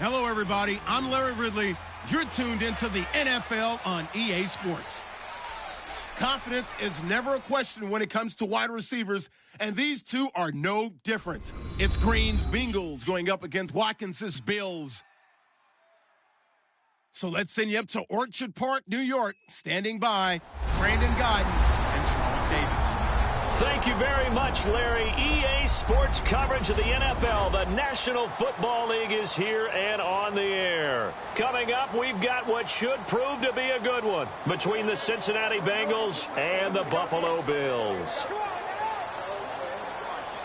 Hello, everybody. I'm Larry Ridley. You're tuned into the NFL on EA Sports. Confidence is never a question when it comes to wide receivers, and these two are no different. It's Green's Bengals going up against Watkins's Bills. So let's send you up to Orchard Park, New York. Standing by, Brandon Godden and Charles Davis. Thank you very much, Larry. EA Sports coverage of the NFL. The National Football League is here and on the air. Coming up, we've got what should prove to be a good one between the Cincinnati Bengals and the Buffalo Bills.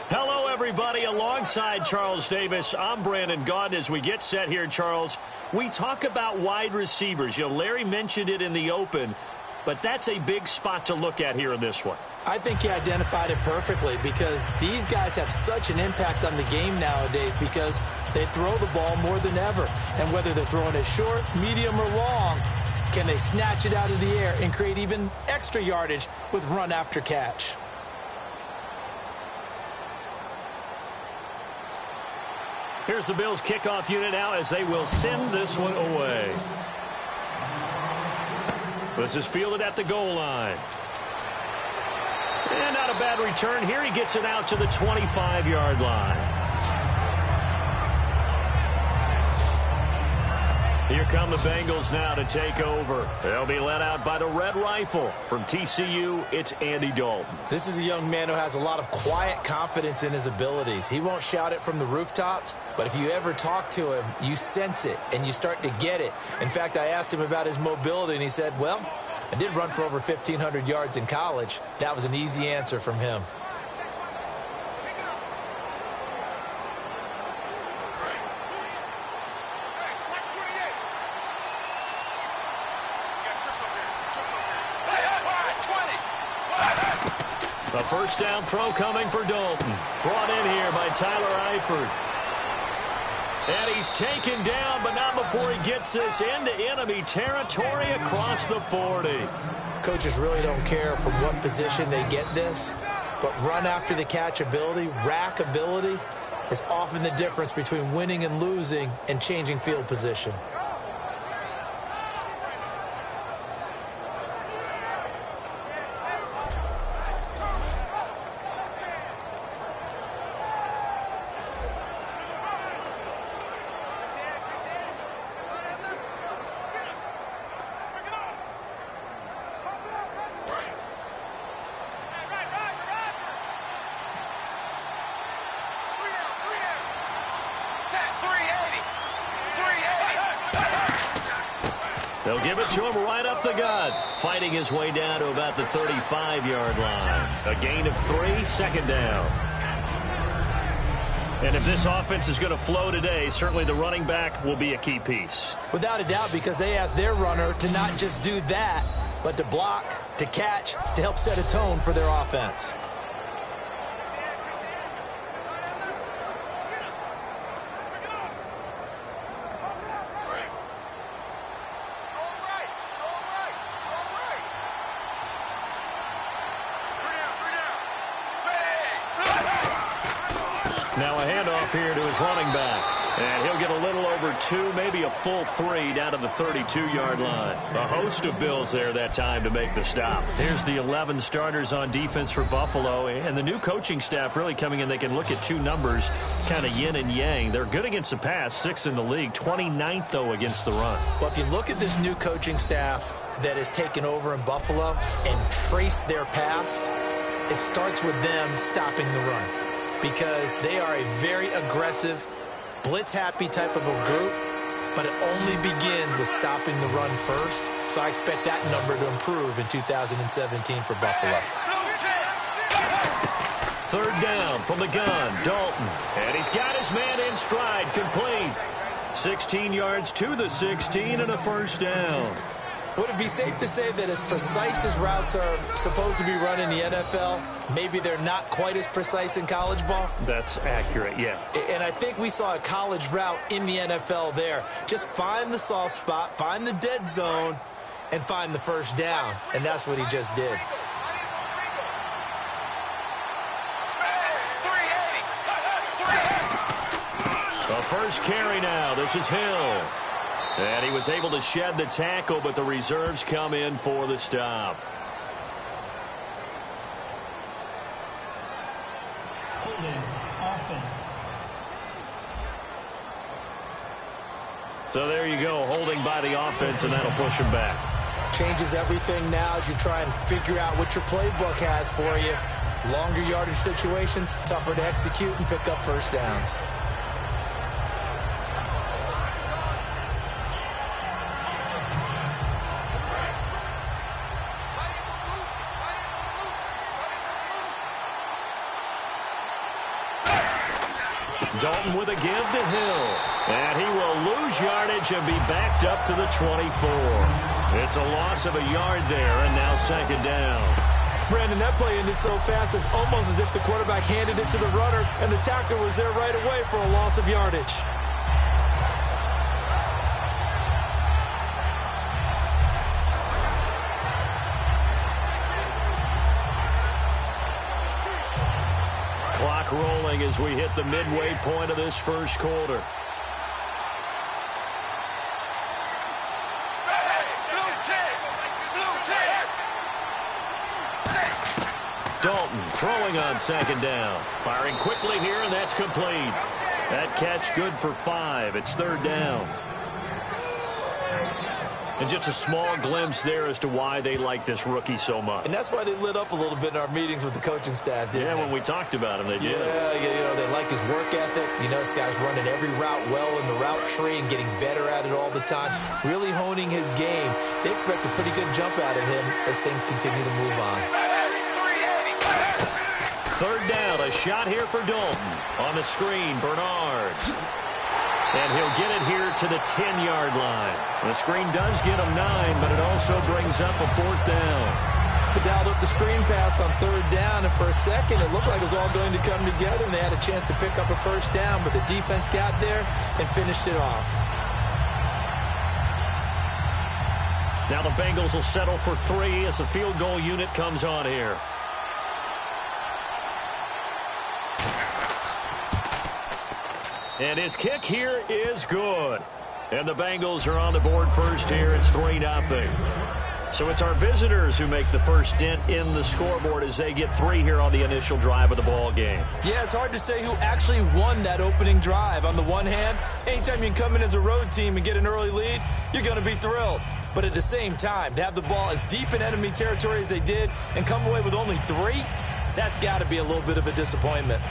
Hello, everybody. Alongside Charles Davis, I'm Brandon Gaudin. As we get set here, Charles, we talk about wide receivers. You know, Larry mentioned it in the open, but that's a big spot to look at here in this one. I think he identified it perfectly because these guys have such an impact on the game nowadays because they throw the ball more than ever. And whether they're throwing it short, medium, or long, can they snatch it out of the air and create even extra yardage with run after catch? Here's the Bills kickoff unit now as they will send this one away. This is fielded at the goal line. And not a bad return here. He gets it out to the 25-yard line. Here come the Bengals now to take over. They'll be led out by the Red Rifle. From TCU, it's Andy Dalton. This is a young man who has a lot of quiet confidence in his abilities. He won't shout it from the rooftops, but if you ever talk to him, you sense it, and you start to get it. In fact, I asked him about his mobility, and he said, well, I did run for over 1,500 yards in college. That was an easy answer from him. A first down throw coming for Dalton. Brought in here by Tyler Eifert. And he's taken down, but not before he gets this into enemy territory across the 40. Coaches really don't care from what position they get this, but run after the catch ability, rack ability, is often the difference between winning and losing and changing field position. They'll give it to him right up the gut, fighting his way down to about the 35-yard line. A gain of 3, second down. And if this offense is going to flow today, certainly the running back will be a key piece. Without a doubt, because they asked their runner to not just do that, but to block, to catch, to help set a tone for their offense. Now a handoff here to his running back. And he'll get a little over 2, maybe a full 3 down to the 32-yard line. A host of Bills there that time to make the stop. Here's the 11 starters on defense for Buffalo. And the new coaching staff really coming in. They can look at two numbers, kind of yin and yang. They're good against the pass, 6th in the league, 29th, though, against the run. Well, if you look at this new coaching staff that has taken over in Buffalo and trace their past, it starts with them stopping the run. Because they are a very aggressive, blitz-happy type of a group, but it only begins with stopping the run first. So I expect that number to improve in 2017 for Buffalo. Third down from the gun, Dalton. And he's got his man in stride, complete. 16 yards to the 16 and a first down. Would it be safe to say that as precise as routes are supposed to be run in the NFL, maybe they're not quite as precise in college ball? That's accurate, yeah. And I think we saw a college route in the NFL there. Just find the soft spot, find the dead zone, and find the first down. And that's what he just did. A first carry now. This is Hill. And he was able to shed the tackle, but the reserves come in for the stop. Holding offense. So there you go, holding by the offense, and that'll push him back. Changes everything now as you try and figure out what your playbook has for you. Longer yardage situations, tougher to execute and pick up first downs. Dalton with a give to Hill. And he will lose yardage and be backed up to the 24. It's a loss of a yard there, and now second down. Brandon, that play ended so fast, it's almost as if the quarterback handed it to the runner, and the tackler was there right away for a loss of yardage. Clock rolling as we hit the midway point of this first quarter. Dalton throwing on second down. Firing quickly here, and that's complete. That catch good for 5. It's third down. And just a small glimpse there as to why they like this rookie so much. And that's why they lit up a little bit in our meetings with the coaching staff, didn't they? When we talked about him, they did. Yeah, they like his work ethic. You know, this guy's running every route well in the route tree and getting better at it all the time, really honing his game. They expect a pretty good jump out of him as things continue to move on. Third down, a shot here for Dalton. On the screen, Bernard. And he'll get it here to the 10-yard line. The screen does get him 9, but it also brings up a fourth down. They dialed up the screen pass on third down, and for a second it looked like it was all going to come together, and they had a chance to pick up a first down, but the defense got there and finished it off. Now the Bengals will settle for 3 as the field goal unit comes on here. And his kick here is good. And the Bengals are on the board first here. It's 3-0. So it's our visitors who make the first dent in the scoreboard as they get 3 here on the initial drive of the ball game. Yeah, it's hard to say who actually won that opening drive. On the one hand, anytime you can come in as a road team and get an early lead, you're going to be thrilled. But at the same time, to have the ball as deep in enemy territory as they did and come away with only 3, that's got to be a little bit of a disappointment.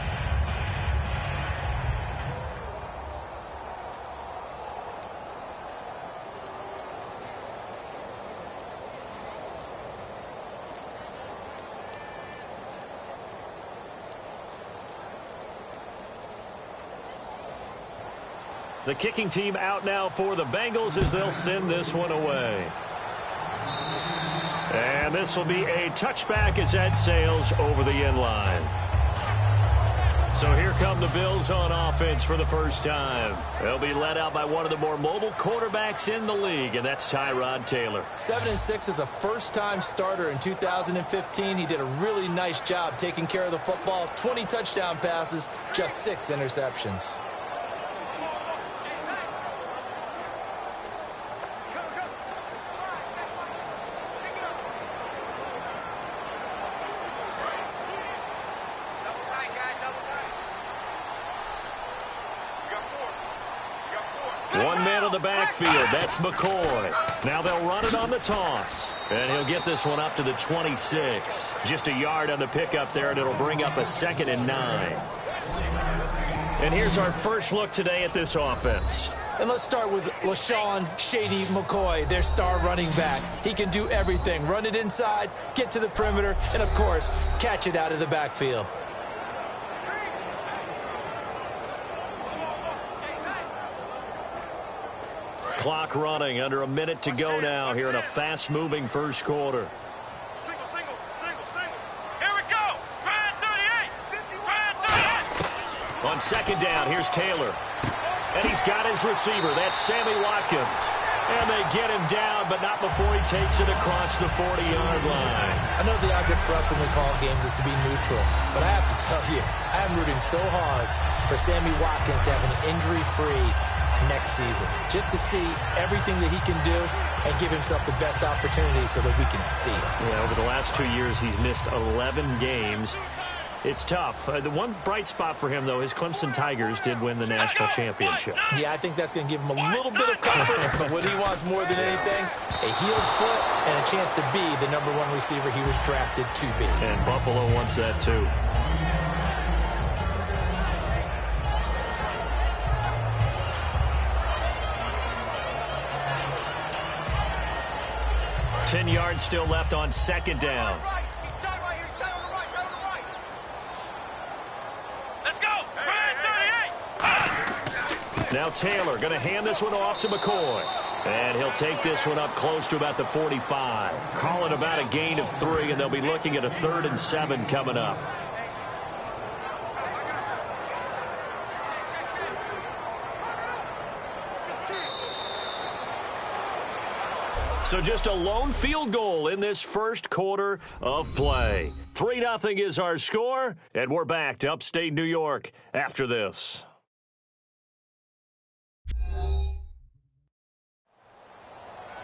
The kicking team out now for the Bengals as they'll send this one away. And this will be a touchback as that sails over the end line. So here come the Bills on offense for the first time. They'll be led out by one of the more mobile quarterbacks in the league, and that's Tyrod Taylor. 7-6 as a first-time starter in 2015. He did a really nice job taking care of the football. 20 touchdown passes, just 6 interceptions. The backfield, that's McCoy. Now they'll run it on the toss. And he'll get this one up to the 26. Just a yard on the pickup there, and it'll bring up a 2nd and 9. And here's our first look today at this offense. And let's start with LaShawn Shady McCoy, their star running back. He can do everything. Run it inside, get to the perimeter, and, of course, catch it out of the backfield. Clock running, under a minute to go now here in a fast-moving first quarter. Single. Here we go. Ryan 38. Ryan 38. On second down, here's Taylor. And he's got his receiver. That's Sammy Watkins. And they get him down, but not before he takes it across the 40-yard line. I know the object for us when we call games is to be neutral, but I have to tell you, I'm rooting so hard for Sammy Watkins to have an injury-free next season, just to see everything that he can do and give himself the best opportunity so that we can see it. Yeah, over the last 2 years, he's missed 11 games. It's tough. The one bright spot for him, though, his Clemson Tigers did win the national championship. Yeah, I think that's going to give him a little bit of comfort, but what he wants more than anything, a healed foot and a chance to be the #1 receiver he was drafted to be. And Buffalo wants that, too. Ten yards still left on second down. Now Taylor going to hand this one off to McCoy. And he'll take this one up close to about the 45. Call it about a gain of 3, and they'll be looking at a 3rd and 7 coming up. So just a lone field goal in this first quarter of play. 3-0 is our score, and we're back to upstate New York after this.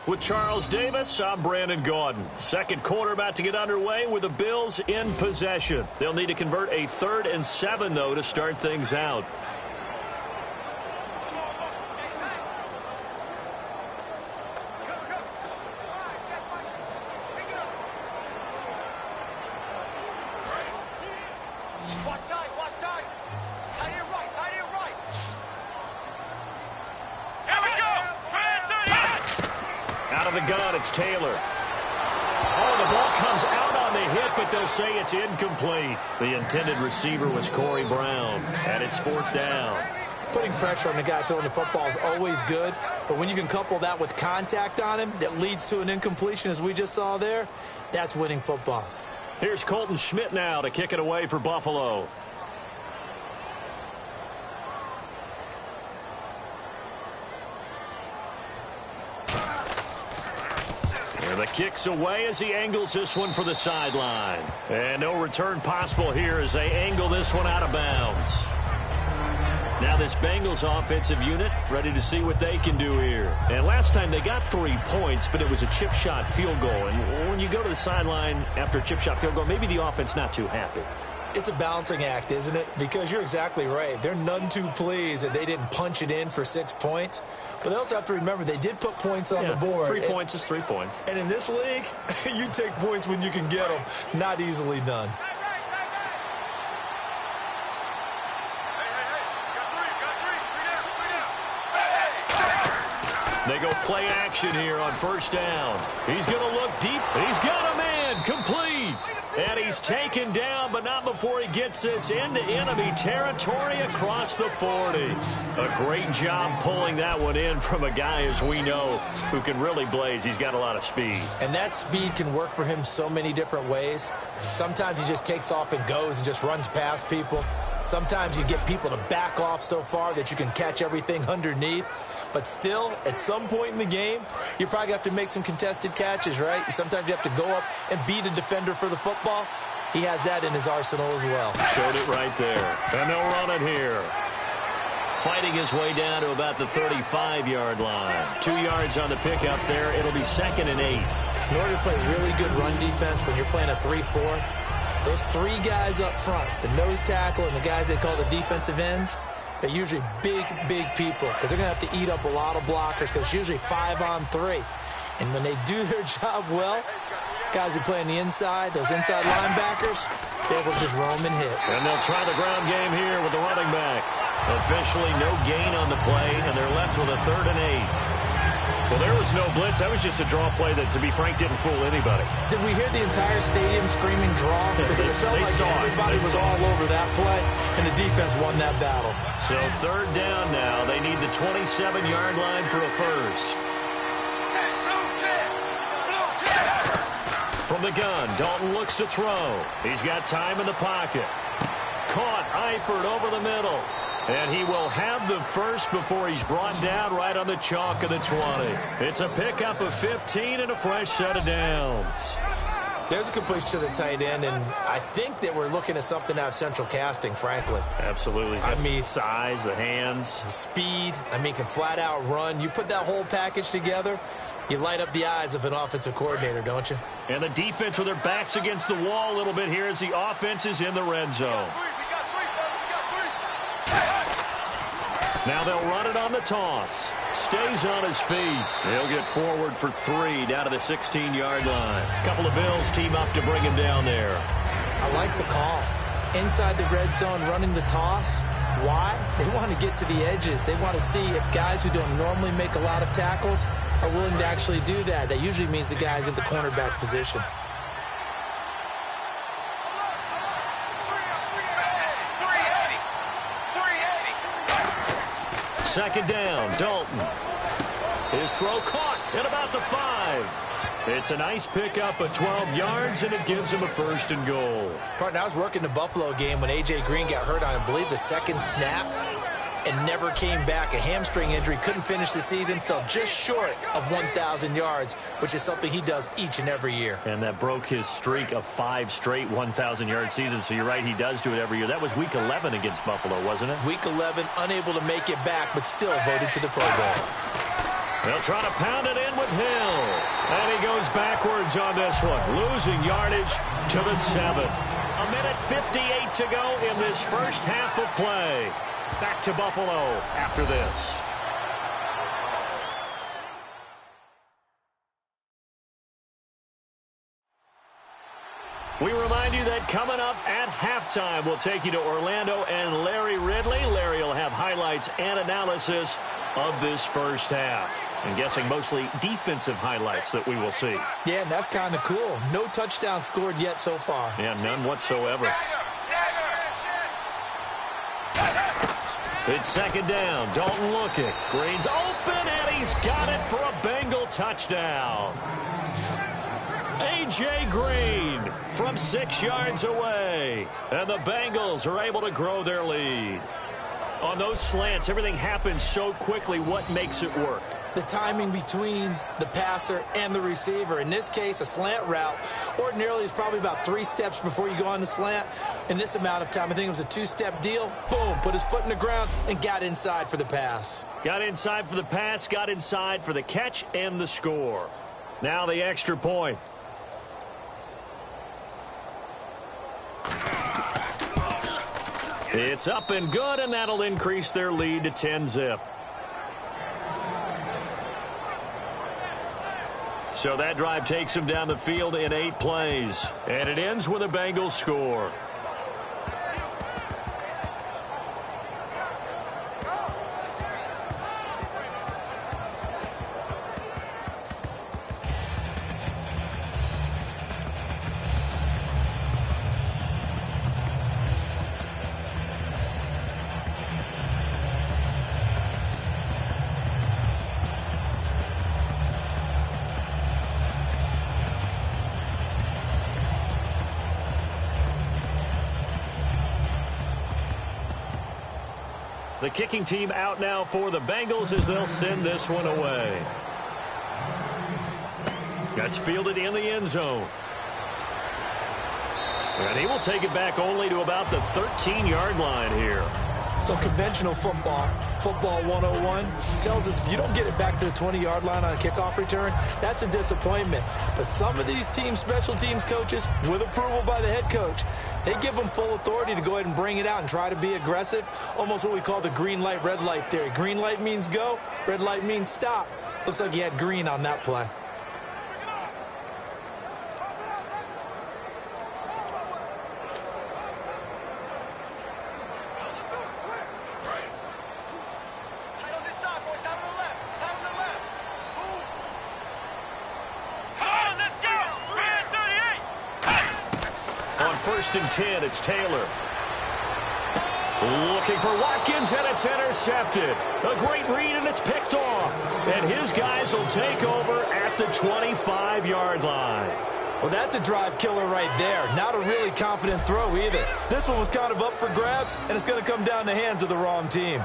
With Charles Davis, I'm Brandon Gaudin. Second quarter about to get underway with the Bills in possession. They'll need to convert a 3rd and 7, though, to start things out. It's Taylor. Oh, the ball comes out on the hit, but they'll say it's incomplete. The intended receiver was Corey Brown, and it's 4th down. Putting pressure on the guy throwing the football is always good, but when you can couple that with contact on him that leads to an incompletion, as we just saw there, that's winning football. Here's Colton Schmidt now to kick it away for Buffalo. The kick's away as he angles this one for the sideline. And no return possible here as they angle this one out of bounds. Now this Bengals offensive unit ready to see what they can do here. And last time they got 3 points, but it was a chip shot field goal. And when you go to the sideline after a chip shot field goal, maybe the offense not too happy. It's a balancing act, isn't it? Because you're exactly right. They're none too pleased that they didn't punch it in for 6 points. But they also have to remember they did put points on the board. 3 points is 3 points. And in this league, you take points when you can get them. Not easily done. They go play action here on 1st down. He's going to look deep. He's got a man complete. And he's taken down, but not before he gets this into enemy territory across the 40. A great job pulling that one in from a guy, as we know, who can really blaze. He's got a lot of speed. And that speed can work for him so many different ways. Sometimes he just takes off and goes and just runs past people. Sometimes you get people to back off so far that you can catch everything underneath. But still, at some point in the game, you probably have to make some contested catches, right? Sometimes you have to go up and beat a defender for the football. He has that in his arsenal as well. Showed it right there. And they'll run it here. Fighting his way down to about the 35-yard line. 2 yards on the pickup there. It'll be 2nd and 8. In order to play really good run defense when you're playing a 3-4, those 3 guys up front, the nose tackle and the guys they call the defensive ends, they're usually big, big people because they're going to have to eat up a lot of blockers because it's usually 5-on-3. And when they do their job well, guys who play on the inside, those inside linebackers, they will just roam and hit. And they'll try the ground game here with the running back. Officially no gain on the play, and they're left with a 3rd and 8. Well, there was no blitz. That was just a draw play that, to be frank, didn't fool anybody. Did we hear the entire stadium screaming draw? Because it felt like everybody was all over that play, and the defense won that battle. So 3rd down now. They need the 27-yard line for a first. From the gun, Dalton looks to throw. He's got time in the pocket. Caught Eifert over the middle. And he will have the first before he's brought down right on the chalk of the 20. It's a pickup of 15 and a fresh set of downs. There's a completion to the tight end, and I think that we're looking at something out of central casting, frankly. Absolutely. I mean, size, the hands. Speed. I mean, can flat out run. You put that whole package together, you light up the eyes of an offensive coordinator, don't you? And the defense with their backs against the wall a little bit here as the offense is in the red zone. Now they'll run it on the toss. Stays on his feet. He'll get forward for 3 down to the 16-yard line. A couple of Bills team up to bring him down there. I like the call. Inside the red zone, running the toss. Why? They want to get to the edges. They want to see if guys who don't normally make a lot of tackles are willing to actually do that. That usually means the guy's in the cornerback position. Second down, Dalton. His throw caught at about the 5. It's a nice pickup of 12 yards, and it gives him a 1st and goal. Partner, I was working the Buffalo game when A.J. Green got hurt on, I believe, the second snap and never came back. A hamstring injury, couldn't finish the season, fell just short of 1,000 yards, which is something he does each and every year. And that broke his streak of 5 straight 1,000-yard seasons. So you're right, he does do it every year. That was Week 11 against Buffalo, wasn't it? Week 11, unable to make it back, but still voted to the Pro Bowl. They'll try to pound it in with Hill. And he goes backwards on this one, losing yardage to the 7. A minute 58 to go in this first half of play. Back to Buffalo after this. We remind you that coming up at halftime, we'll take you to Orlando and Larry Ridley. Larry will have highlights and analysis of this first half. I'm guessing mostly defensive highlights that we will see. Yeah, and that's kind of cool. No touchdown scored yet so far. Yeah, none whatsoever. It's second down. Dalton looking. Green's open, and he's got it for a Bengal touchdown. A.J. Green from 6 yards away. And the Bengals are able to grow their lead. On those slants, everything happens so quickly. What makes it work? The timing between the passer and the receiver. In this case, a slant route ordinarily is probably about 3 steps before you go on the slant. In this amount of time, I think it was a 2-step deal. Boom, put his foot in the ground and got inside for the pass. Got inside for the pass, got inside for the catch and the score. Now the extra point. It's up and good, and that'll increase their lead to 10-zip. So that drive takes them down the field in 8 plays. And it ends with a Bengals score. The kicking team out now for the Bengals as they'll send this one away. That's fielded in the end zone. And he will take it back only to about the 13-yard line here. So conventional football 101, tells us if you don't get it back to the 20-yard line on a kickoff return, that's a disappointment. But some of these special teams coaches, with approval by the head coach, they give them full authority to go ahead and bring it out and try to be aggressive, almost what we call the green light, red light theory. Green light means go, red light means stop. Looks like he had green on that play. First and 10, it's Taylor. Looking for Watkins, and it's intercepted. A great read, and it's picked off. And his guys will take over at the 25-yard line. Well, that's a drive killer right there. Not a really confident throw either. This one was kind of up for grabs, and it's going to come down the hands of the wrong team.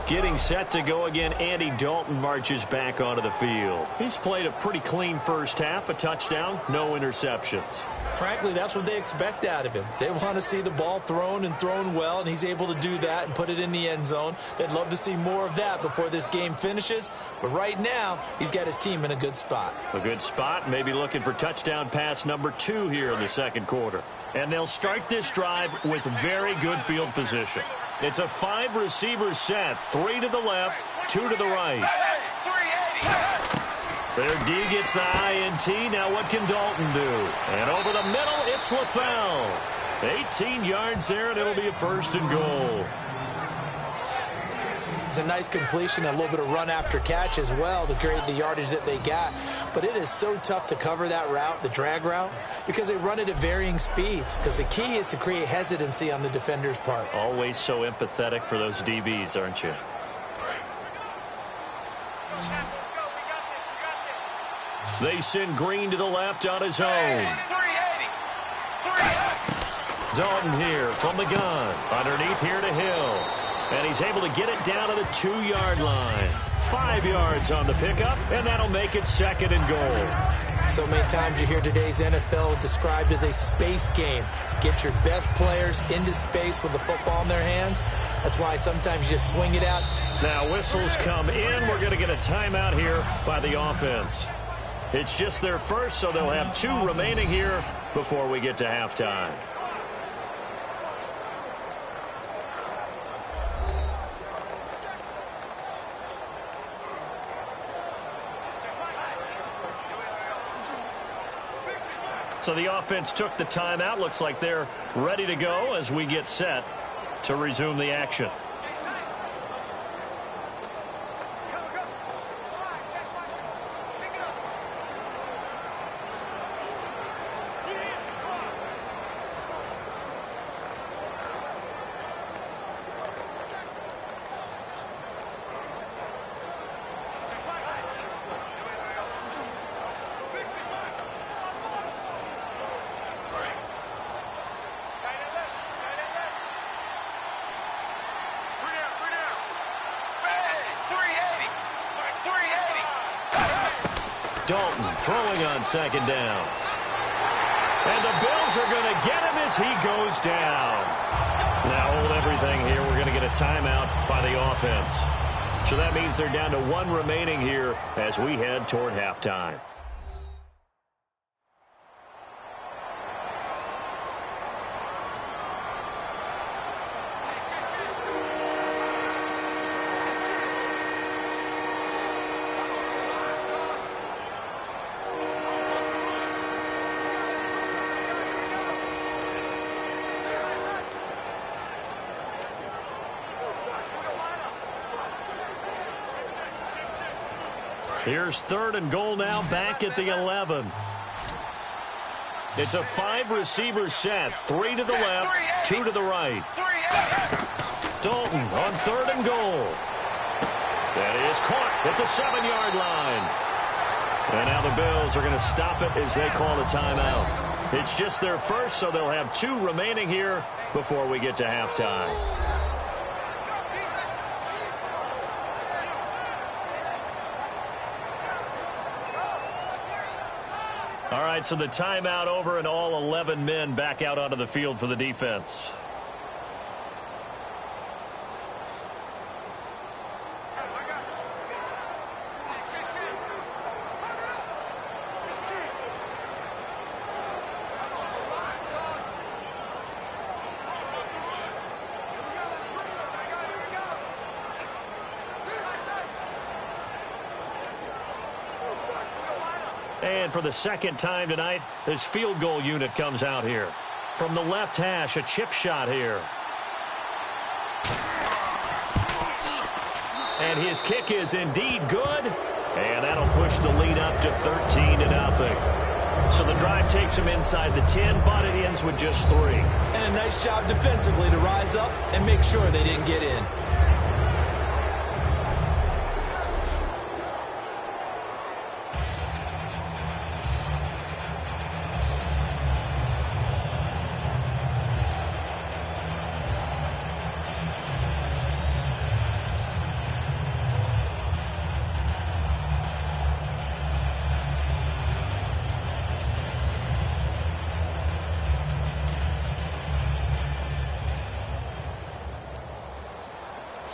Getting set to go again, Andy Dalton marches back onto the field. He's played a pretty clean first half, a touchdown, no interceptions. Frankly, that's what they expect out of him. They want to see the ball thrown and thrown well, and he's able to do that and put it in the end zone. They'd love to see more of that before this game finishes, but right now, he's got his team in a good spot. A good spot, maybe looking for touchdown pass number 2 here in the second quarter. And they'll start this drive with very good field position. It's a 5-receiver set, 3 to the left, 2 to the right. Their D gets the INT. Now what can Dalton do? And over the middle, it's LaFell. 18 yards there, and it'll be a 1st and goal. It's a nice completion, a little bit of run after catch as well to create the yardage that they got. But it is so tough to cover that route, the drag route, because they run it at varying speeds. Because the key is to create hesitancy on the defender's part. Always so empathetic for those DBs, aren't you? They send Green to the left on his own. Dalton here from the gun. Underneath here to Hill. And he's able to get it down to the 2-yard line. 5 yards on the pickup, and that'll make it 2nd and goal. So many times you hear today's NFL described as a space game. Get your best players into space with the football in their hands. That's why sometimes you just swing it out. Now whistles come in. We're going to get a timeout here by the offense. It's just their first, so they'll have 2 remaining here before we get to halftime. So the offense took the timeout. Looks like they're ready to go as we get set to resume the action. Dalton throwing on 2nd down. And the Bills are going to get him as he goes down. Now hold everything here. We're going to get a timeout by the offense. So that means they're down to 1 remaining here as we head toward halftime. Here's 3rd and goal now, back at the 11. It's a 5-receiver set, 3 to the left, 2 to the right. Dalton on 3rd and goal. That is caught at the 7-yard line. And now the Bills are going to stop it as they call a timeout. It's just their first, so they'll have 2 remaining here before we get to halftime. All right, so the timeout over and all 11 men back out onto the field for the defense. And for the 2nd time tonight, this field goal unit comes out here. From the left hash, a chip shot here. And his kick is indeed good. And that'll push the lead up to 13-0. So the drive takes him inside the 10, but it ends with just 3. And a nice job defensively to rise up and make sure they didn't get in.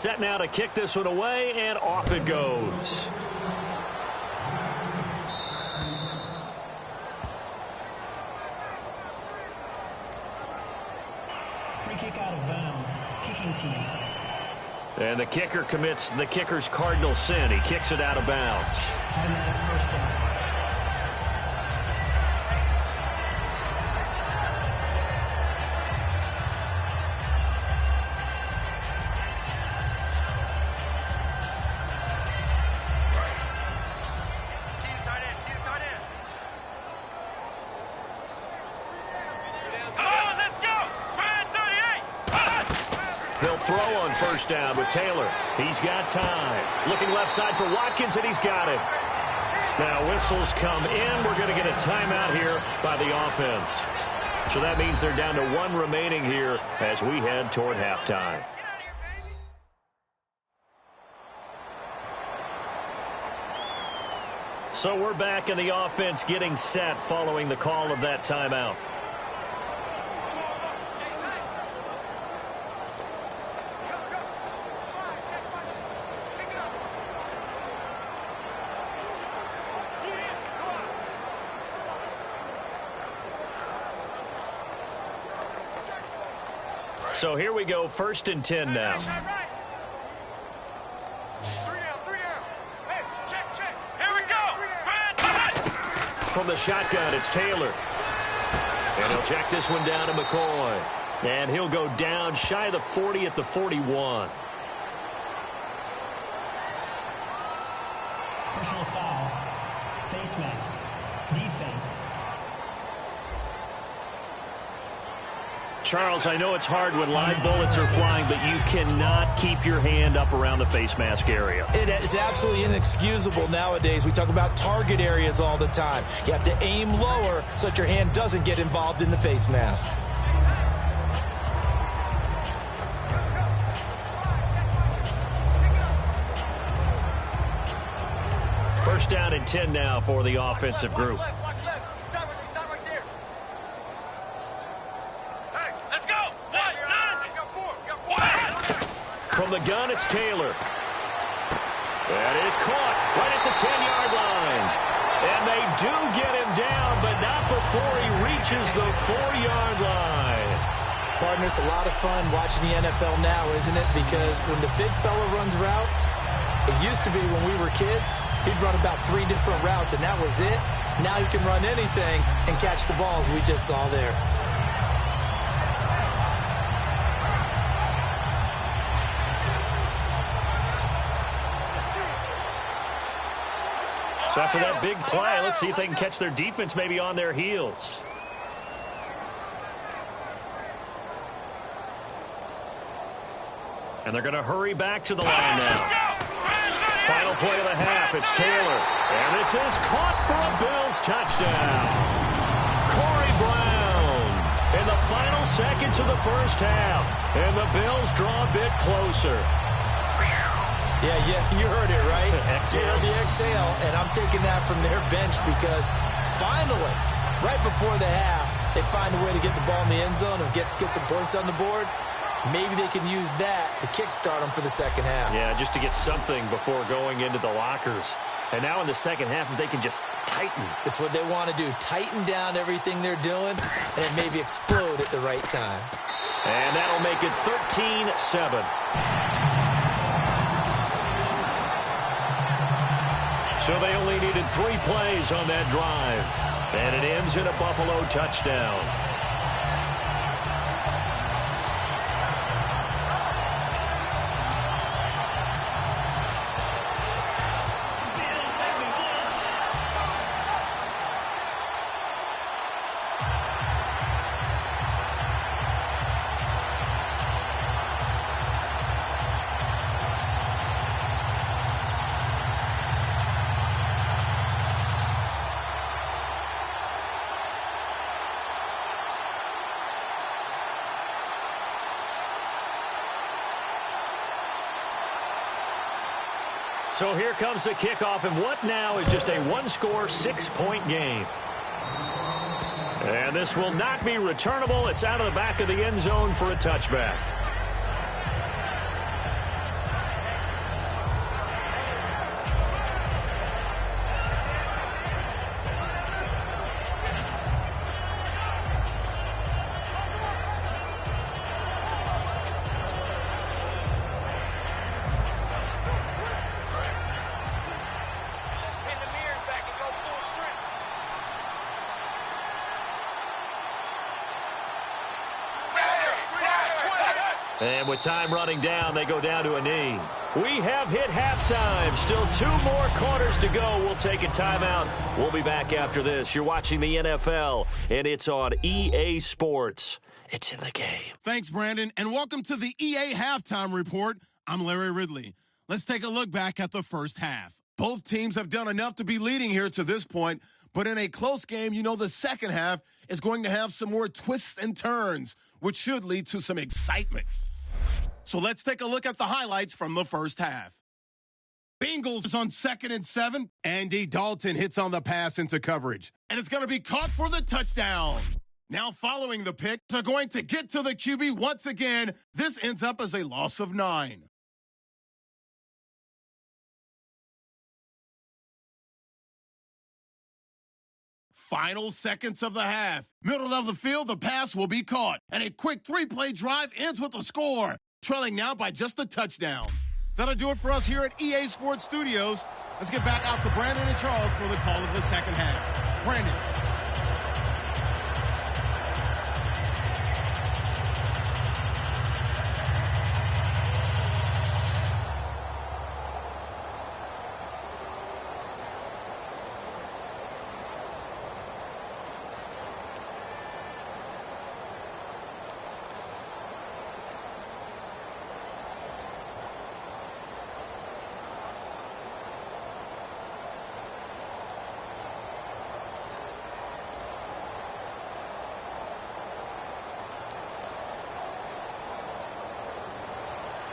Set now to kick this one away, and off it goes. Free kick out of bounds. Kicking team. And the kicker commits the kicker's cardinal sin. He kicks it out of bounds. Automatic first down. He'll throw on first down with Taylor. He's got time. Looking left side for Watkins, and he's got it. Now whistles come in. We're going to get a timeout here by the offense. So that means they're down to one remaining here as we head toward halftime. So we're back in the offense getting set following the call of that timeout. So here we go, 1st and 10 now. From the shotgun, it's Taylor. And he'll check this one down to McCoy. And he'll go down shy of the 40 at the 41. Personal foul. Face mask. Defense. Charles, I know it's hard when live bullets are flying, but you cannot keep your hand up around the face mask area. It is absolutely inexcusable nowadays. We talk about target areas all the time. You have to aim lower so that your hand doesn't get involved in the face mask. First down and 10 now for the offensive group. From the gun, it's Taylor. That is caught right at the 10-yard line. And they do get him down, but not before he reaches the 4-yard line. Partner, it's a lot of fun watching the NFL now, isn't it? Because when the big fella runs routes, it used to be when we were kids, he'd run about 3 different routes, and that was it. Now he can run anything and catch the balls we just saw there. So after that big play, let's see if they can catch their defense maybe on their heels. And they're going to hurry back to the line now. Final play of the half, it's Taylor. And this is caught for a Bills touchdown. Corey Brown in the final seconds of the first half. And the Bills draw a bit closer. Yeah, you heard it, right? Exhale. You heard the exhale, and I'm taking that from their bench because finally, right before the half, they find a way to get the ball in the end zone and get some points on the board. Maybe they can use that to kickstart them for the second half. Yeah, just to get something before going into the lockers. And now in the second half, if they can just tighten. It's what they want to do, tighten down everything they're doing, and then maybe explode at the right time. And that'll make it 13-7. So they only needed 3 plays on that drive. And it ends in a Buffalo touchdown. So here comes the kickoff, and what now is just a one-score, 6-point game. And this will not be returnable. It's out of the back of the end zone for a touchback. And with time running down, they go down to a knee. We have hit halftime. Still 2 more quarters to go. We'll take a timeout. We'll be back after this. You're watching the NFL, and it's on EA Sports. It's in the game. Thanks, Brandon, and welcome to the EA Halftime Report. I'm Larry Ridley. Let's take a look back at the first half. Both teams have done enough to be leading here to this point, but in a close game, you know the second half is going to have some more twists and turns, which should lead to some excitement. So let's take a look at the highlights from the first half. Bengals on 2nd and 7. Andy Dalton hits on the pass into coverage, and it's going to be caught for the touchdown. Now following the pick, they're going to get to the QB once again. This ends up as a loss of 9. Final seconds of the half. Middle of the field, the pass will be caught. And a quick 3-play drive ends with a score. Trailing now by just a touchdown. That'll do it for us here at EA Sports Studios. Let's get back out to Brandon and Charles for the call of the second half. Brandon.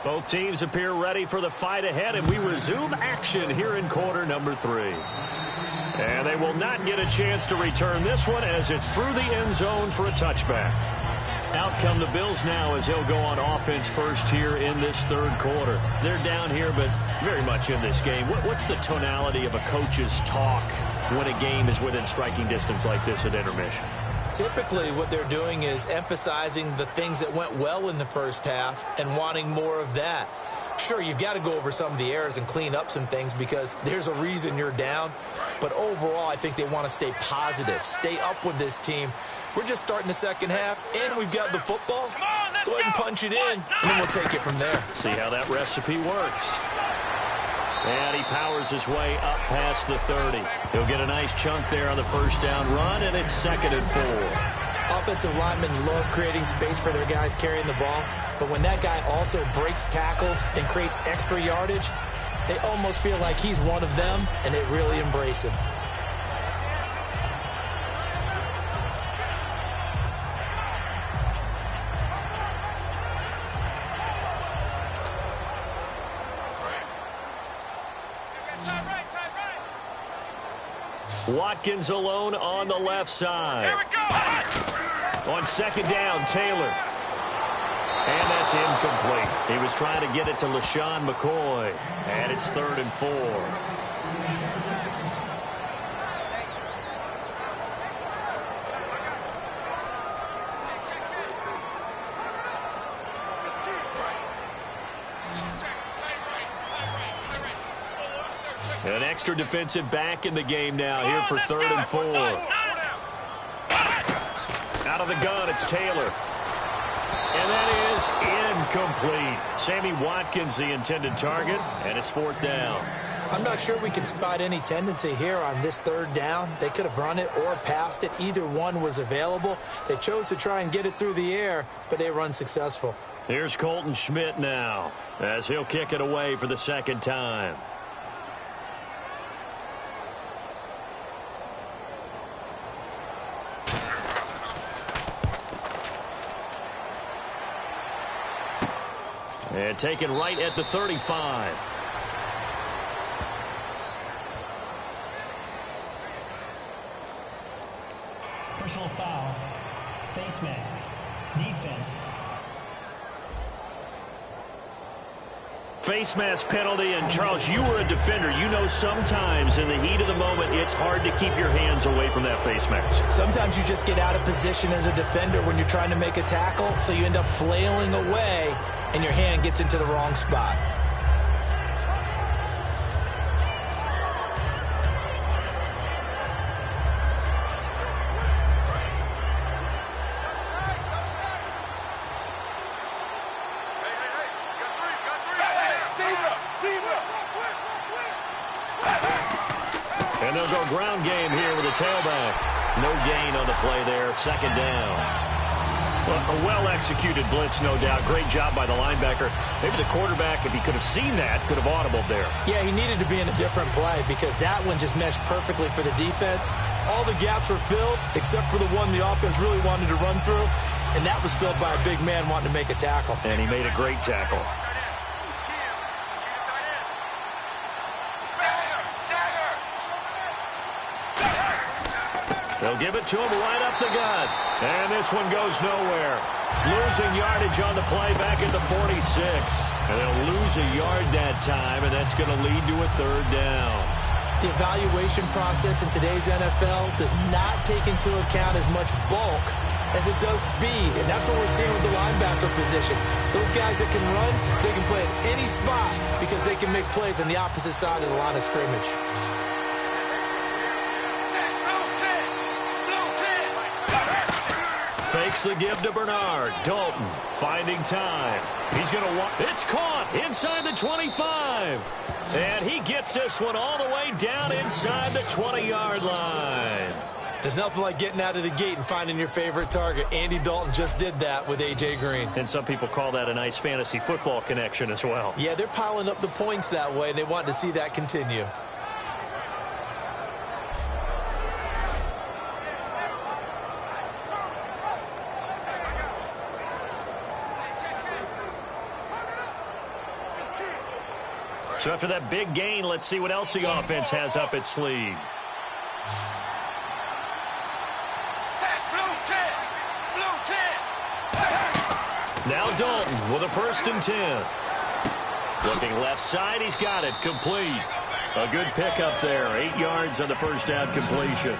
Both teams appear ready for the fight ahead, and we resume action here in quarter number 3. And they will not get a chance to return this one as it's through the end zone for a touchback. Out come the Bills now as they'll go on offense first here in this third quarter. They're down here, but very much in this game. What's the tonality of a coach's talk when a game is within striking distance like this at intermission? Typically, what they're doing is emphasizing the things that went well in the first half and wanting more of that. Sure, you've got to go over some of the errors and clean up some things because there's a reason you're down. But overall, I think they want to stay positive, stay up with this team. We're just starting the second half, and we've got the football. Let's go ahead and punch it in, and then we'll take it from there. See how that recipe works. And he powers his way up past the 30. He'll get a nice chunk there on the first down run, and it's 2nd and 4. Offensive linemen love creating space for their guys carrying the ball, but when that guy also breaks tackles and creates extra yardage, they almost feel like he's one of them, and they really embrace him. Watkins alone on the left side. On 2nd down, Taylor. And that's incomplete. He was trying to get it to LaShawn McCoy. And it's 3rd and 4. An extra defensive back in the game now here for 3rd and 4. Out of the gun, it's Taylor. And that is incomplete. Sammy Watkins, the intended target, and it's 4th down. I'm not sure we can spot any tendency here on this 3rd down. They could have run it or passed it. Either one was available. They chose to try and get it through the air, but they were unsuccessful. Here's Colton Schmidt now as he'll kick it away for the 2nd time. And taken right at the 35. Personal foul. Face mask. Defense. Face mask penalty, and Charles, you were a defender. You know sometimes in the heat of the moment, it's hard to keep your hands away from that face mask. Sometimes you just get out of position as a defender when you're trying to make a tackle, so you end up flailing away, and your hand gets into the wrong spot. And they'll go ground game here with a tailback. No gain on the play there. Second down. Well, a well-executed blitz, no doubt. Great job by the linebacker. Maybe the quarterback, if he could have seen that, could have audibled there. Yeah, he needed to be in a different play because that one just meshed perfectly for the defense. All the gaps were filled except for the one the offense really wanted to run through, and that was filled by a big man wanting to make a tackle. And he made a great tackle. They'll give it to him right up the gut. And this one goes nowhere. Losing yardage on the play back at the 46. And they'll lose a yard that time, and that's going to lead to a third down. The evaluation process in today's NFL does not take into account as much bulk as it does speed. And that's what we're seeing with the linebacker position. Those guys that can run, they can play at any spot because they can make plays on the opposite side of the line of scrimmage. Fakes the give to Bernard. Dalton finding time. He's going to walk. It's caught inside the 25. And he gets this one all the way down inside the 20-yard line. There's nothing like getting out of the gate and finding your favorite target. Andy Dalton just did that with A.J. Green. And some people call that a nice fantasy football connection as well. Yeah, they're piling up the points that way, and they want to see that continue. So after that big gain, let's see what else the offense has up its sleeve. Now Dalton with a 1st and 10. Looking left side, he's got it. Complete. A good pickup there. 8 yards on the first down completion.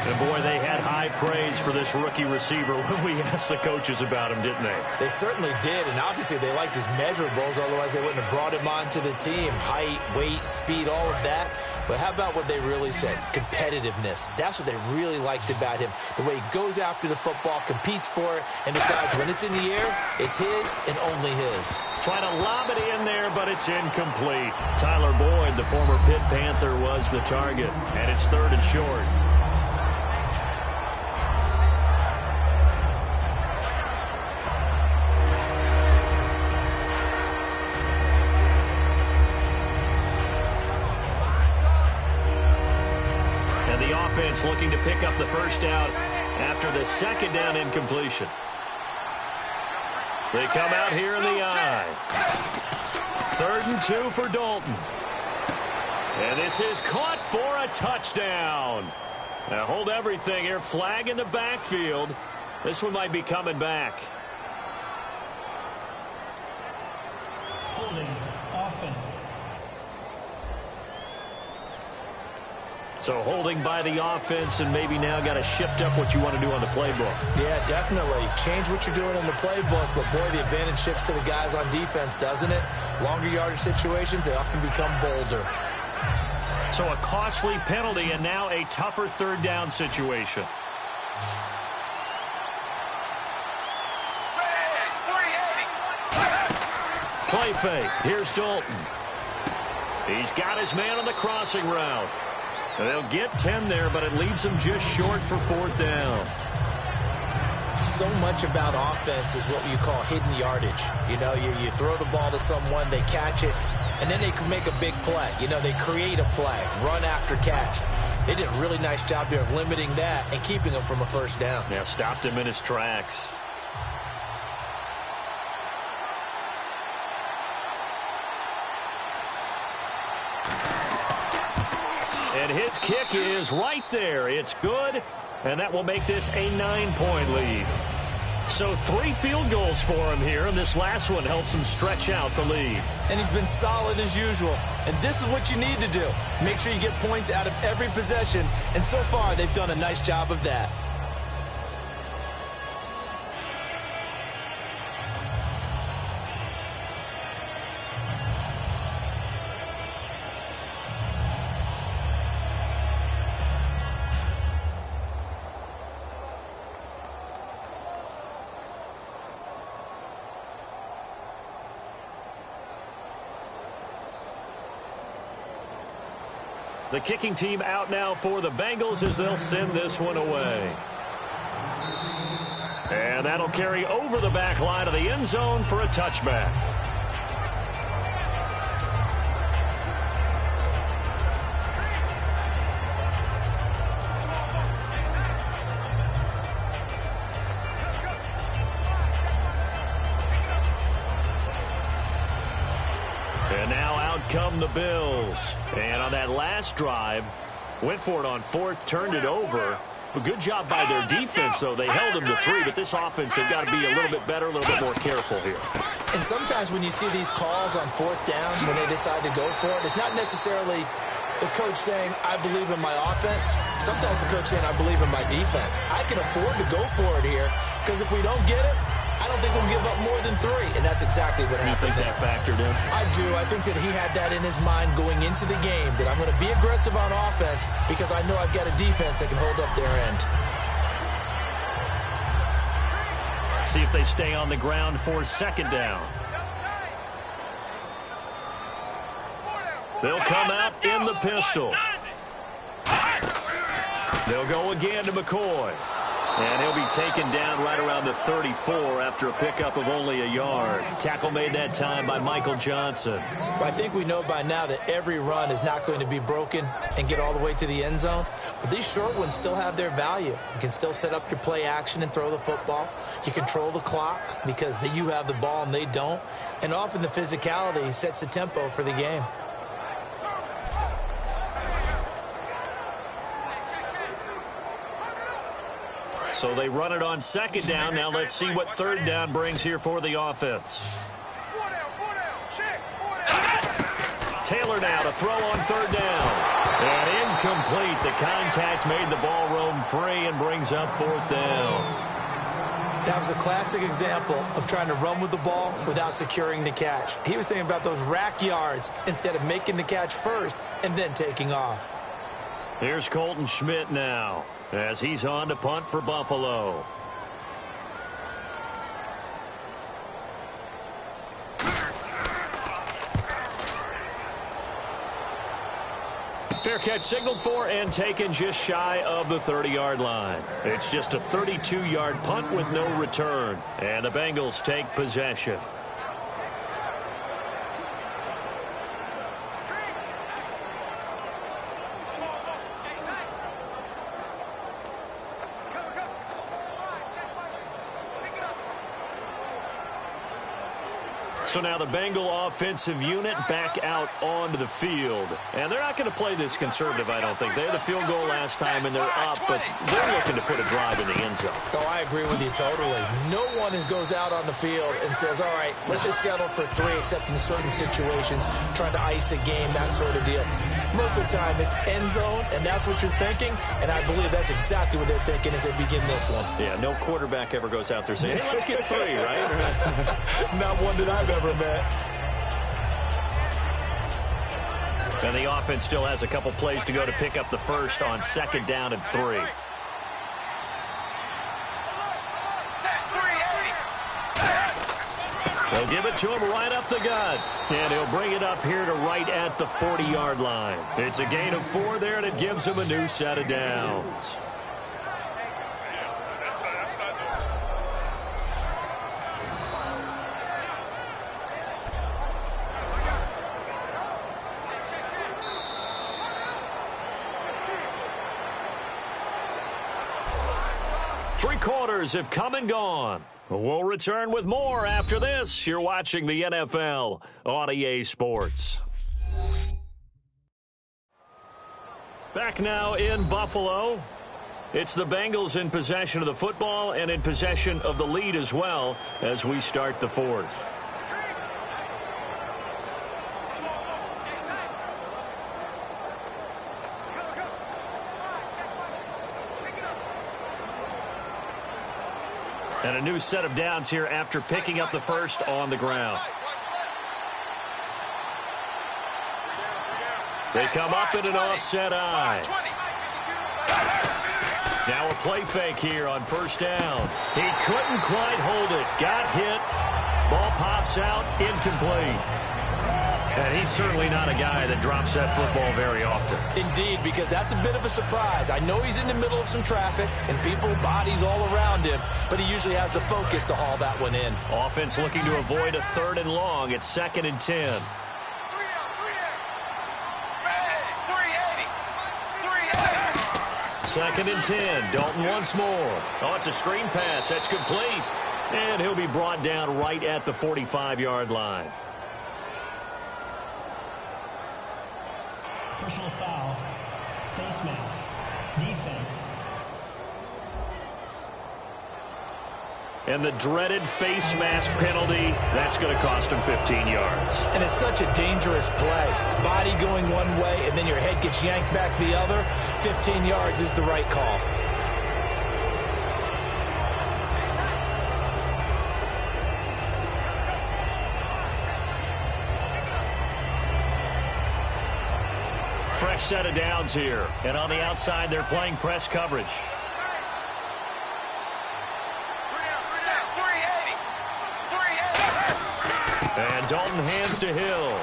And boy, they had high praise for this rookie receiver when we asked the coaches about him, didn't they? They certainly did, and obviously they liked his measurables, otherwise they wouldn't have brought him onto the team. Height, weight, speed, all of that. But how about what they really said? Competitiveness. That's what they really liked about him. The way he goes after the football, competes for it, and decides when it's in the air, it's his and only his. Trying to lob it in there, but it's incomplete. Tyler Boyd, the former Pitt Panther, was the target, and it's 3rd and short. Looking to pick up the first down after the 2nd down incompletion. They come out here in the I. 3rd and 2 for Dalton. And this is caught for a touchdown. Now hold everything here. Flag in the backfield. This one might be coming back. Holding offense. So holding by the offense, and maybe now got to shift up what you want to do on the playbook. Yeah, definitely. Change what you're doing in the playbook, but boy, the advantage shifts to the guys on defense, doesn't it? Longer yardage situations, they often become bolder. So a costly penalty, and now a tougher 3rd down situation. Play fake. Here's Dalton. He's got his man on the crossing route. And they'll get 10 there, but it leaves them just short for 4th down. So much about offense is what you call hidden yardage. You know, you throw the ball to someone, they catch it, and then they can make a big play. You know, they create a play, run after catch. They did a really nice job there of limiting that and keeping him from a 1st down. Yeah, stopped him in his tracks. And his kick is right there. It's good, and that will make this a 9-point lead. So 3 field goals for him here, and this last one helps him stretch out the lead. And he's been solid as usual. And this is what you need to do. Make sure you get points out of every possession. And so far, they've done a nice job of that. The kicking team out now for the Bengals as they'll send this one away. And that'll carry over the back line of the end zone for a touchback. And now out come the Bills. And on that last drive, went for it on fourth, turned it over. But good job by their defense, though. They held them to 3, but this offense, they've got to be a little bit better, a little bit more careful here. And sometimes when you see these calls on fourth down, when they decide to go for it, it's not necessarily the coach saying, I believe in my offense. Sometimes the coach saying, I believe in my defense. I can afford to go for it here, because if we don't get it, I don't think we'll give up more than 3, and that's exactly what happened. You think that factored in? I do. I think that he had that in his mind going into the game, that I'm going to be aggressive on offense because I know I've got a defense that can hold up their end. See if they stay on the ground for second down. They'll come out in the pistol. They'll go again to McCoy. And he'll be taken down right around the 34 after a pickup of only a yard. Tackle made that time by Michael Johnson. But I think we know by now that every run is not going to be broken and get all the way to the end zone. But these short ones still have their value. You can still set up your play action and throw the football. You control the clock because you have the ball and they don't. And often the physicality sets the tempo for the game. So they run it on second down. Now let's see what third down brings here for the offense. Taylor now to throw on third down. And incomplete. The contact made the ball roam free and brings up fourth down. That was a classic example of trying to run with the ball without securing the catch. He was thinking about those rack yards instead of making the catch first and then taking off. Here's Colton Schmidt now as he's on to punt for Buffalo. Fair catch signaled for and taken just shy of the 30-yard line. It's just a 32-yard punt with no return. And the Bengals take possession. So now the Bengal offensive unit back out onto the field. And they're not going to play this conservative, I don't think. They had a field goal last time, and they're up, but they're looking to put a drive in the end zone. Oh, I agree with you totally. No one goes out on the field and says, all right, let's just settle for 3, except in certain situations, trying to ice a game, that sort of deal. Most of the time, it's end zone, and that's what you're thinking, and I believe that's exactly what they're thinking as they begin this one. Yeah, no quarterback ever goes out there saying, hey, let's get 3, right? Not one that I've ever met. And the offense still has a couple plays to go to pick up the first on second down and 3. They'll give it to him right up the gut. And he'll bring it up here to right at the 40-yard line. It's a gain of 4 there, and it gives him a new set of downs. Three quarters have come and gone. We'll return with more after this. You're watching the NFL on EA Sports. Back now in Buffalo. It's the Bengals in possession of the football and in possession of the lead as well as we start the fourth. And a new set of downs here after picking up the first on the ground. They come up in an offset eye. Now a play fake here on first down. He couldn't quite hold it. Got hit. Ball pops out. Incomplete. And he's certainly not a guy that drops that football very often. Indeed, because that's a bit of a surprise. I know he's in the middle of some traffic and people, bodies all around him, but he usually has the focus to haul that one in. Offense looking to avoid a 3rd and long. It's 2nd and 10. 2nd and 10. Dalton once more. Oh, it's a screen pass. That's complete. And he'll be brought down right at the 45-yard line. Personal foul. Face mask. Defense. And the dreaded face mask penalty, that's going to cost him 15 yards. And it's such a dangerous play. Body going one way, and then your head gets yanked back the other. 15 yards is the right call. Fresh set of downs here. And on the outside, they're playing press coverage. And Dalton hands to Hill.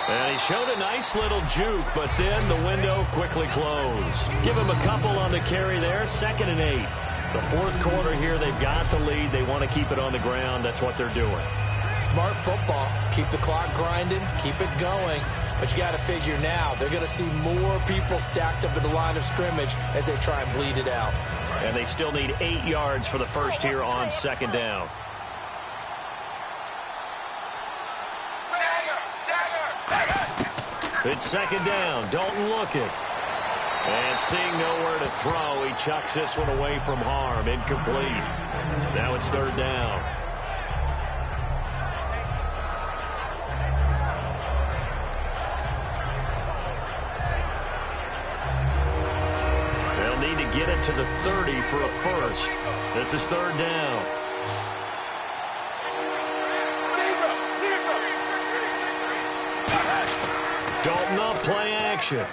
And he showed a nice little juke, but then the window quickly closed. Give him a couple on the carry there. 2nd and 8. The 4th quarter here, they've got the lead. They want to keep it on the ground. That's what they're doing. Smart football. Keep the clock grinding. Keep it going. But you got to figure now, they're going to see more people stacked up at the line of scrimmage as they try and bleed it out. And they still need 8 yards for the first here on 2nd down. It's 2nd down. Dalton looking. And seeing nowhere to throw, he chucks this one away from harm. Incomplete. Now it's 3rd down. They'll need to get it to the 30 for a first. This is 3rd down. Dalton up, play action.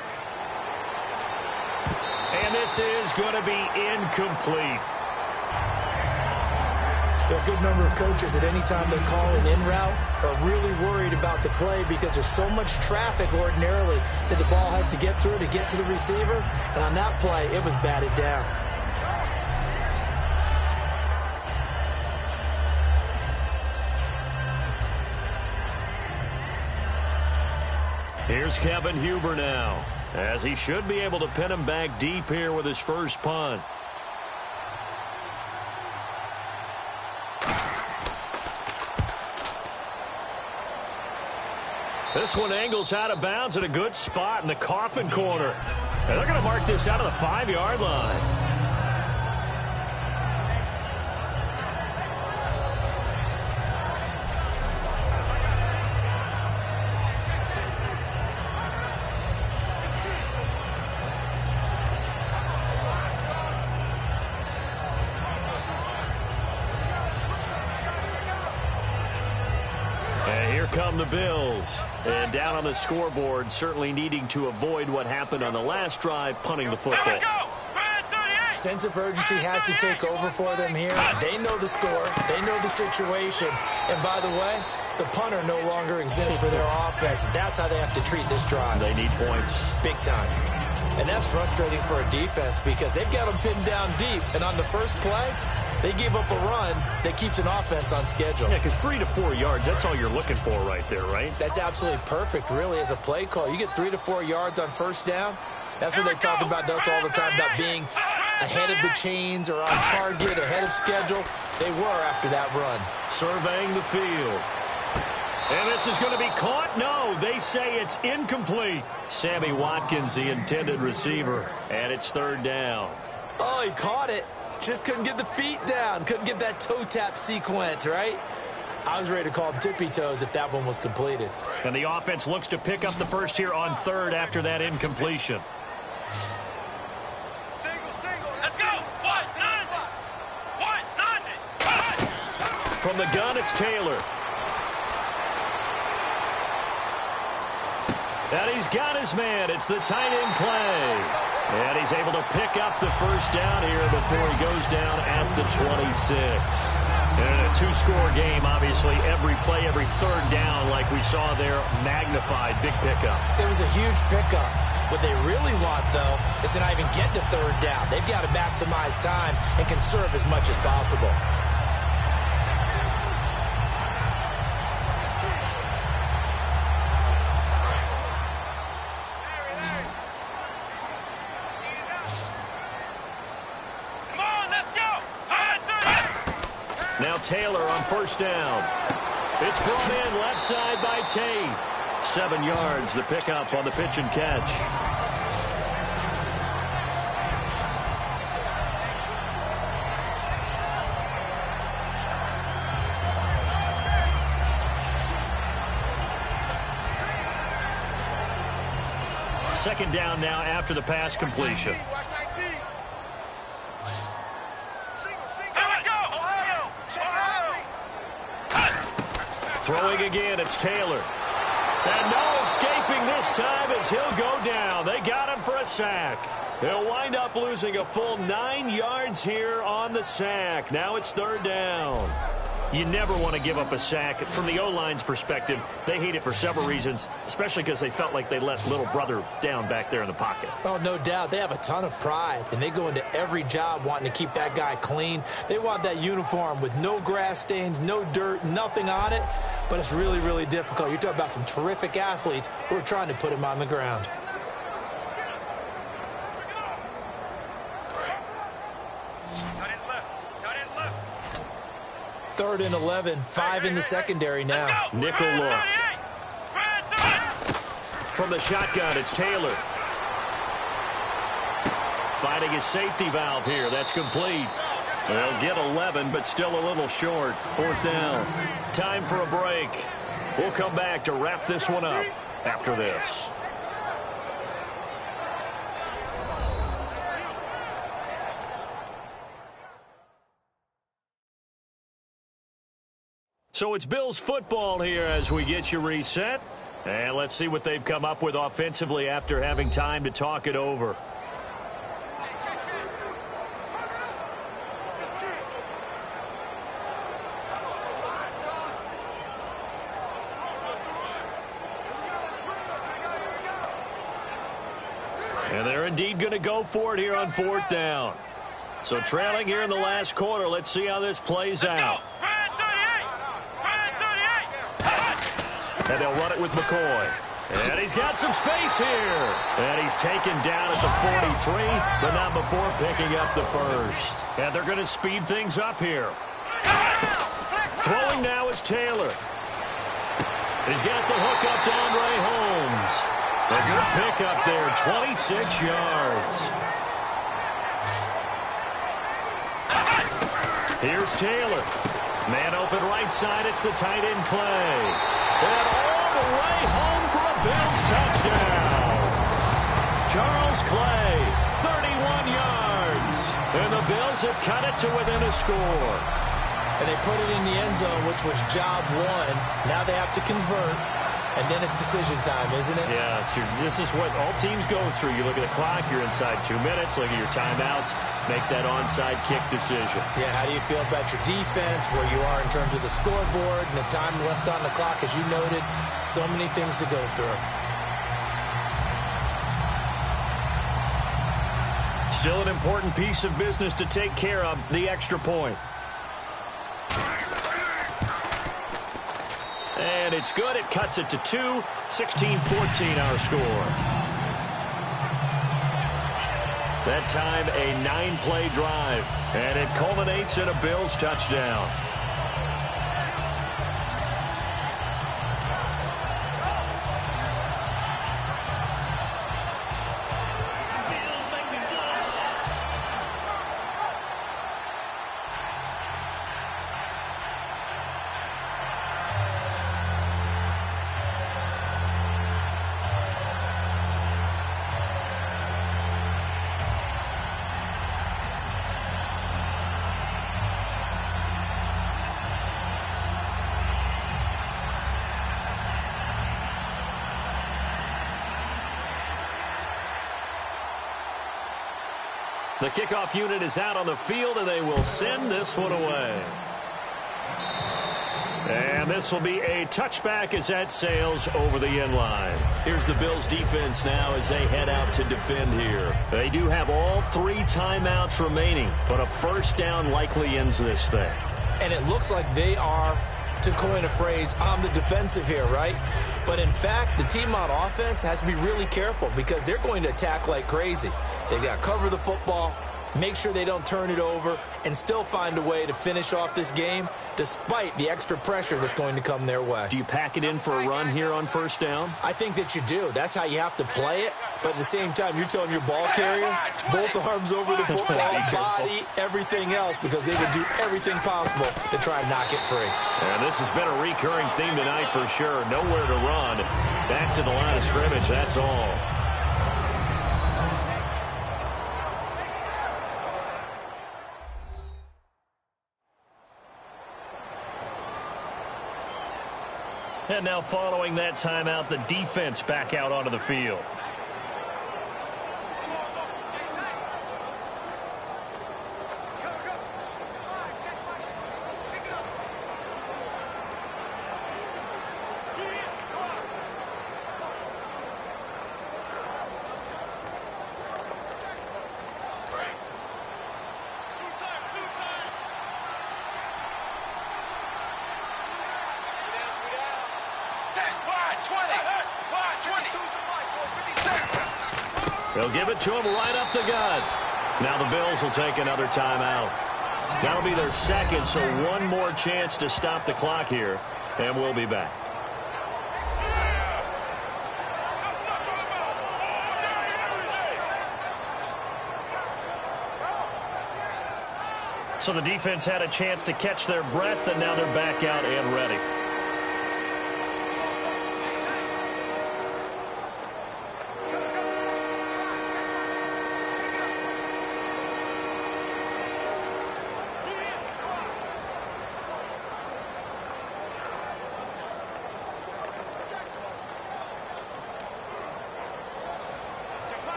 And this is going to be incomplete. There are a good number of coaches that any time they call an in route are really worried about the play because there's so much traffic ordinarily that the ball has to get through to get to the receiver. And on that play, it was batted down. Here's Kevin Huber now, as he should be able to pin him back deep here with his first punt. This one angles out of bounds at a good spot in the coffin corner. And they're going to mark this out of the 5-yard line. Come the Bills. And down on the scoreboard, certainly needing to avoid what happened on the last drive, punting the football. Sense of urgency has to take over for them here. They know the score. They know the situation. And by the way, the punter no longer exists for their offense. That's how they have to treat this drive. They need points. Big time. And that's frustrating for a defense because they've got them pinned down deep. And on the first play, they give up a run that keeps an offense on schedule. Yeah, because 3 to 4 yards, that's all you're looking for right there, right? That's absolutely perfect, really, as a play call. You get 3 to 4 yards on first down. That's what they talk about us all the time, about being ahead of the chains or on target, ahead of schedule. They were after that run. Surveying the field. And this is going to be caught. No, they say it's incomplete. Sammy Watkins, the intended receiver, and it's 3rd down. Oh, he caught it. Just couldn't get the feet down. Couldn't get that toe tap sequence, right? I was ready to call him tippy toes if that one was completed. And the offense looks to pick up the first here on 3rd after that incompletion. Let's go. From the gun, it's Taylor. And he's got his man. It's the tight end play. And he's able to pick up the first down here before he goes down at the 26. And in a two-score game, obviously, every play, every third down, like we saw there, magnified, big pickup. It was a huge pickup. What they really want, though, is to not even get to third down. They've got to maximize time and conserve as much as possible. Now Taylor on first down. It's brought in left side by Tate. 7 yards, the pickup on the pitch and catch. Second down now after the pass completion. Throwing again, it's Taylor. And no escaping this time as he'll go down. They got him for a sack. He'll wind up losing a full 9 yards here on the sack. Now it's third down. You never want to give up a sack. From the O-line's perspective, they hate it for several reasons, especially because they felt like they let little brother down back there in the pocket. Oh, no doubt. They have a ton of pride, and they go into every job wanting to keep that guy clean. They want that uniform with no grass stains, no dirt, nothing on it, but it's really, really difficult. You're talking about some terrific athletes who are trying to put him on the ground. Third and 11, 5 in the secondary now. Nickel look. From the shotgun, it's Taylor. Finding his safety valve here. That's complete. They'll get 11, but still a little short. Fourth down. Time for a break. We'll come back to wrap this one up after this. So it's Bills football here as we get you reset. And let's see what they've come up with offensively after having time to talk it over. And they're indeed going to go for it here on fourth down. So trailing here in the last quarter. Let's see how this plays out. And they'll run it with McCoy. And he's got some space here. And he's taken down at the 43, but not before picking up the first. And they're going to speed things up here. Throwing now is Taylor. He's got the hook up to Andre Holmes. A good pickup there, 26 yards. Here's Taylor. Man open right side, it's the tight end Clay. And all the way home for a Bills touchdown. Charles Clay, 31 yards. And the Bills have cut it to within a score. And they put it in the end zone, which was job one. Now they have to convert. And then it's decision time, isn't it? Yeah, so this is what all teams go through. You look at the clock, you're inside 2 minutes, look at your timeouts, make that onside kick decision. Yeah, how do you feel about your defense, where you are in terms of the scoreboard, and the time left on the clock, as you noted, so many things to go through. Still an important piece of business to take care of, the extra point. And it's good. It cuts it to 2. 16-14 our score. That time a 9-play drive. And it culminates in a Bills touchdown. The kickoff unit is out on the field, and they will send this one away. And this will be a touchback as that sails over the end line. Here's the Bills defense now as they head out to defend here. They do have all 3 timeouts remaining, but a first down likely ends this thing. And it looks like they are, to coin a phrase, on the defensive here, right? But in fact, the team on offense has to be really careful because they're going to attack like crazy. They've got to cover the football, make sure they don't turn it over, and still find a way to finish off this game despite the extra pressure that's going to come their way. Do you pack it in for a run here on first down? I think that you do. That's how you have to play it. But at the same time, you're telling your ball carrier, both arms over the football, body, everything else, because they would do everything possible to try and knock it free. And this has been a recurring theme tonight for sure. Nowhere to run. Back to the line of scrimmage, that's all. And now following that timeout, the defense back out onto the field. They'll give it to him right up the gut. Now the Bills will take another timeout. That'll be their second, so one more chance to stop the clock here, and we'll be back. So the defense had a chance to catch their breath, and now they're back out and ready.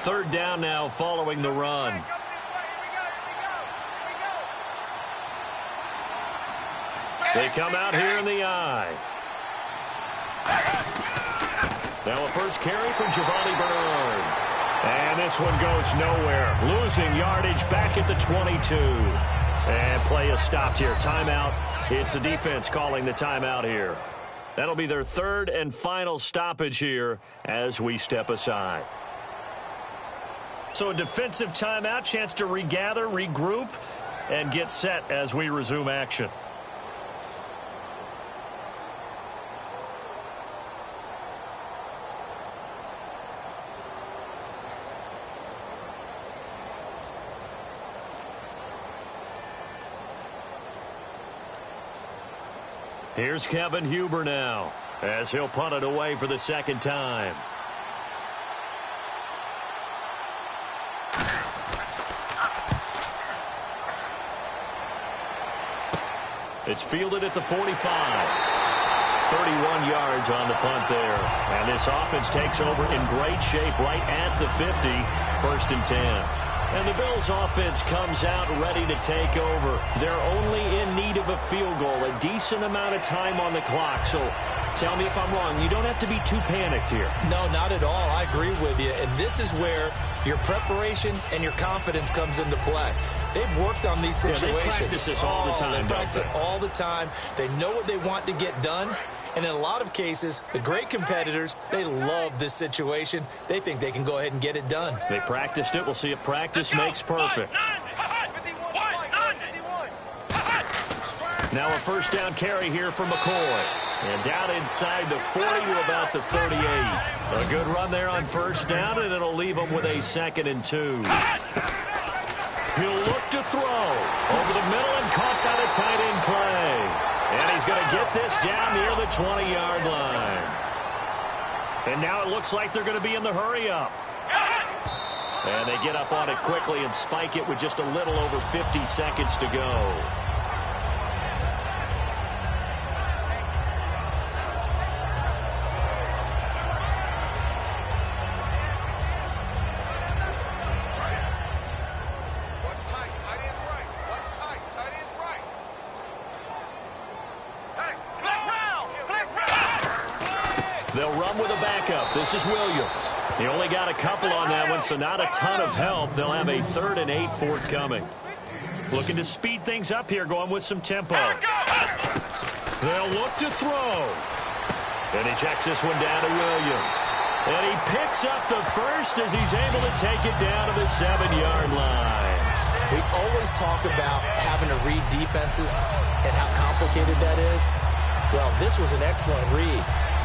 Third down now following the run. They come out here in the eye. Now a first carry from Giovanni Bernard. And this one goes nowhere. Losing yardage back at the 22. And play is stopped here. Timeout. It's the defense calling the timeout here. That'll be their third and final stoppage here as we step aside. So a defensive timeout, chance to regather, regroup, and get set as we resume action. Here's Kevin Huber now as he'll punt it away for the second time. It's fielded at the 45. 31 yards on the punt there. And this offense takes over in great shape right at the 50. 1st and 10. And the Bills offense comes out ready to take over. They're only in need of a field goal, a decent amount of time on the clock. So tell me if I'm wrong. You don't have to be too panicked here. No, not at all. I agree with you. And this is where your preparation and your confidence comes into play. They've worked on these situations. Yeah, they practice this all the time. They practice it all the time. They know what they want to get done. And in a lot of cases, the great competitors, they love this situation. They think they can go ahead and get it done. They practiced it. We'll see if practice makes perfect. Now a first down carry here for McCoy. And down inside the 40 to about the 38. A good run there on first down, and it'll leave them with a 2nd and 2. He'll look to throw over the middle and caught by the tight end play. And he's going to get this down near the 20-yard line. And now it looks like they're going to be in the hurry-up. And they get up on it quickly and spike it with just a little over 50 seconds to go. They'll run with a backup. This is Williams. He only got a couple on that one, so not a ton of help. They'll have a 3rd and 8 forthcoming. Looking to speed things up here, going with some tempo. They'll look to throw. And he checks this one down to Williams. And he picks up the first as he's able to take it down to the 7-yard line. We always talk about having to read defenses and how complicated that is. Well, this was an excellent read.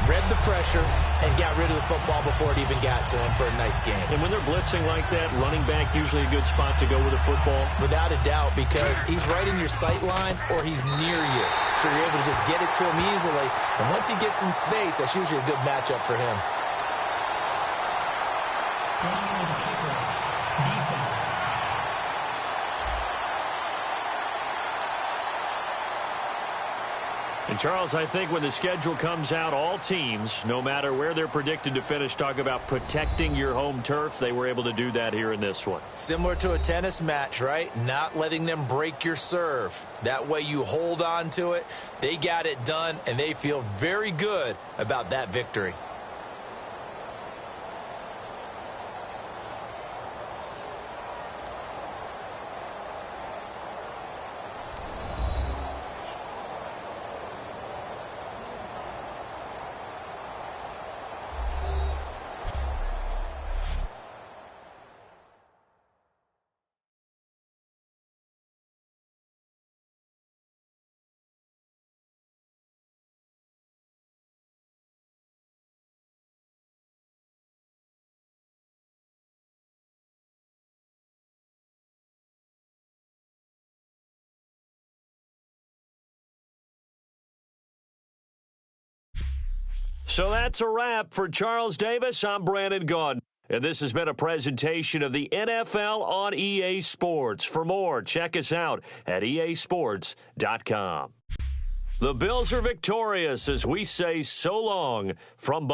Read the pressure and got rid of the football before it even got to him for a nice game. And when they're blitzing like that, running back usually a good spot to go with the football? Without a doubt, because he's right in your sight line or he's near you. So you're able to just get it to him easily. And once he gets in space, that's usually a good matchup for him. The kicker, defense. And, Charles, I think when the schedule comes out, all teams, no matter where they're predicted to finish, talk about protecting your home turf. They were able to do that here in this one. Similar to a tennis match, right? Not letting them break your serve. That way you hold on to it. They got it done, and they feel very good about that victory. So that's a wrap for Charles Davis. I'm Brandon Gaudin. And this has been a presentation of the NFL on EA Sports. For more, check us out at easports.com. The Bills are victorious as we say so long from